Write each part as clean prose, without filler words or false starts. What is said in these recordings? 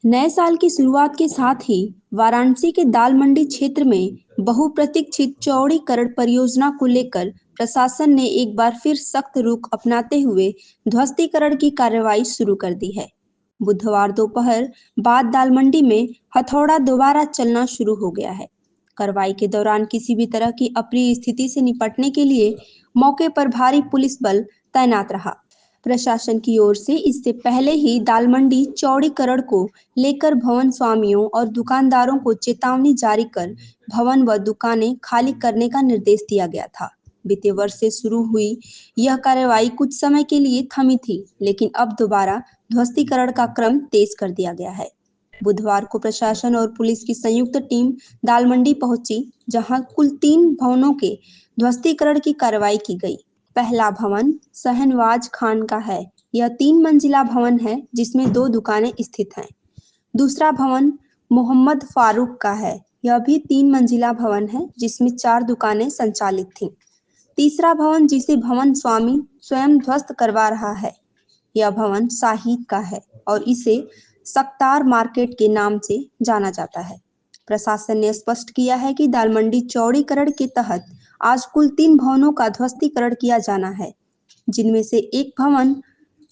नए साल की शुरुआत के साथ ही वाराणसी के दाल मंडी क्षेत्र में बहुप्रतीक्षित चौड़ीकरण परियोजना को लेकर प्रशासन ने एक बार फिर सख्त रुख अपनाते हुए ध्वस्तीकरण की कार्रवाई शुरू कर दी है। बुधवार दोपहर बाद दाल मंडी में हथौड़ा दोबारा चलना शुरू हो गया है। कार्रवाई के दौरान किसी भी तरह की अप्रिय स्थिति से निपटने के लिए मौके पर भारी पुलिस बल तैनात रहा। प्रशासन की ओर से इससे पहले ही दाल मंडी चौड़ीकरण को लेकर भवन स्वामियों और दुकानदारों को चेतावनी जारी कर भवन व दुकानें खाली करने का निर्देश दिया गया था। बीते वर्ष से शुरू हुई यह कार्रवाई कुछ समय के लिए थमी थी, लेकिन अब दोबारा ध्वस्तीकरण का क्रम तेज कर दिया गया है। बुधवार को प्रशासन और पुलिस की संयुक्त टीम दाल मंडी पहुंची, जहां कुल 3 भवनों के ध्वस्तीकरण की कार्रवाई की गई। पहला भवन शहनवाज खान का है। यह 3 मंजिला भवन है जिसमें 2 दुकानें स्थित हैं। दूसरा भवन मोहम्मद फारूक का है। यह भी 3 मंजिला भवन है जिसमें 4 दुकानें संचालित थीं। तीसरा भवन जिसे भवन स्वामी स्वयं ध्वस्त करवा रहा है, यह भवन शाहिद का है और इसे सत्तार मार्केट के नाम से जाना जाता है। प्रशासन ने स्पष्ट किया है कि दाल मंडी चौड़ीकरण के तहत आज कुल 3 भवनों का ध्वस्तीकरण किया जाना है, जिनमें से एक भवन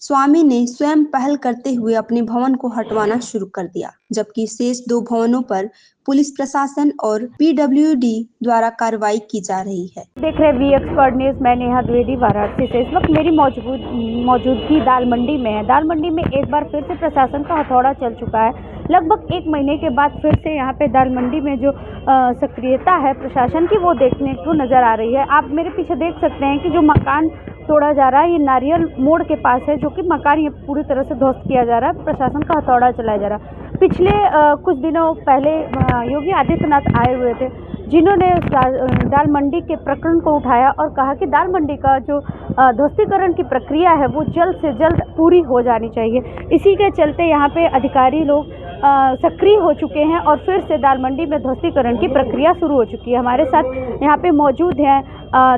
स्वामी ने स्वयं पहल करते हुए अपने भवन को हटवाना शुरू कर दिया, जबकि शेष 2 भवनों पर पुलिस प्रशासन और पीडब्ल्यूडी द्वारा कार्रवाई की जा रही है। देख रहे वी एक्सपर्ट न्यूज़, मैं नेहा द्विवेदी वाराणसी से। इस वक्त मेरी मौजूदगी दाल मंडी में है। दाल मंडी में एक बार फिर से प्रशासन का हथौड़ा चल चुका है। लगभग 1 महीने के बाद फिर से यहाँ पे दाल मंडी में जो सक्रियता है प्रशासन की, वो देखने को नज़र आ रही है। आप मेरे पीछे देख सकते हैं कि जो मकान तोड़ा जा रहा है, ये नारियल मोड़ के पास है, जो कि मकान ये पूरी तरह से ध्वस्त किया जा रहा है। प्रशासन का हथौड़ा चलाया जा रहा है। पिछले कुछ दिनों पहले योगी आदित्यनाथ आए हुए थे, जिन्होंने दाल मंडी के प्रकरण को उठाया और कहा कि दाल मंडी का जो ध्वस्तीकरण की प्रक्रिया है वो जल्द से जल्द पूरी हो जानी चाहिए। इसी के चलते यहाँ पे अधिकारी लोग सक्रिय हो चुके हैं और फिर से दाल मंडी में ध्वस्तीकरण की प्रक्रिया शुरू हो चुकी है। हमारे साथ यहाँ पे मौजूद हैं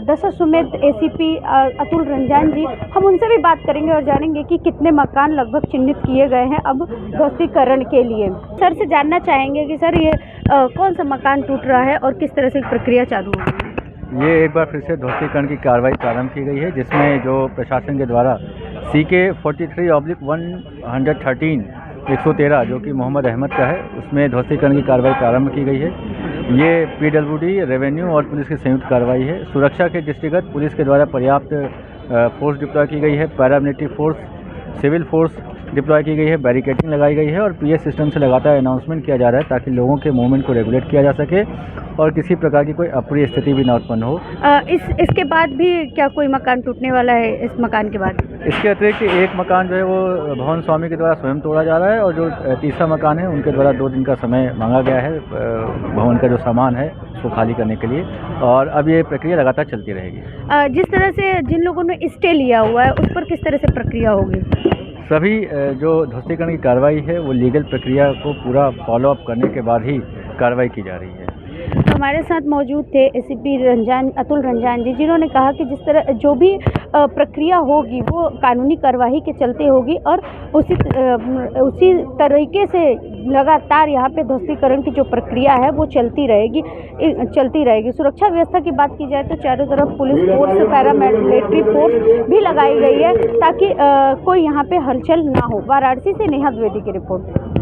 दशाश्वमेध एसीपी अतुल रंजान जी। हम उनसे भी बात करेंगे और जानेंगे कि कितने मकान लगभग चिन्हित किए गए हैं अब ध्वस्तीकरण के लिए। सर से जानना चाहेंगे कि सर ये कौन सा मकान टूट रहा है और किस तरह से प्रक्रिया चालू हो रही है? ये एक बार फिर से ध्वस्तीकरण की कार्रवाई प्रारंभ की गई है, जिसमें जो प्रशासन के द्वारा CK 43/113 113 जो कि मोहम्मद अहमद का है, उसमें ध्वस्तीकरण की कार्रवाई प्रारंभ की गई है। ये पीडब्ल्यूडी, रेवेन्यू और पुलिस की संयुक्त कार्रवाई है। सुरक्षा के दृष्टिगत पुलिस के द्वारा पर्याप्त फोर्स डिप्लॉय की गई है, paramilitary force, civil force deploy की गई है, बैरिकेडिंग लगाई गई है और PS सिस्टम से लगातार अनाउंसमेंट किया जा रहा है ताकि लोगों के मूवमेंट को रेगुलेट किया जा सके और किसी प्रकार की कोई अप्रिय स्थिति भी न उत्पन्न हो। इसके बाद भी क्या कोई मकान टूटने वाला है? इस मकान के बाद इसके अतिरिक्त एक मकान जो है वो भवन स्वामी के द्वारा स्वयं तोड़ा जा रहा है और जो तीसरा मकान है उनके द्वारा 2 दिन का समय मांगा गया है भवन का जो सामान है उसको खाली करने के लिए, और अब ये प्रक्रिया लगातार चलती रहेगी। जिस तरह से जिन लोगों ने स्टे लिया हुआ है उस पर किस तरह से प्रक्रिया होगी? सभी जो ध्वस्तीकरण की कार्रवाई है वो लीगल प्रक्रिया को पूरा फॉलोअप करने के बाद ही कार्रवाई की जा रही है। तो हमारे साथ मौजूद थे एसीपी अतुल रंजान जी, जिन्होंने कहा कि जिस तरह जो भी प्रक्रिया होगी वो कानूनी कार्यवाही के चलते होगी और उसी तरीके से लगातार यहाँ पे ध्वस्तीकरण की जो प्रक्रिया है वो चलती रहेगी। सुरक्षा व्यवस्था की बात की जाए तो चारों तरफ पुलिस फोर्स, पैरामिलिट्री फोर्स भी लगाई गई है ताकि कोई यहाँ पे हलचल ना हो। वाराणसी से नेहा द्विवेदी की रिपोर्ट।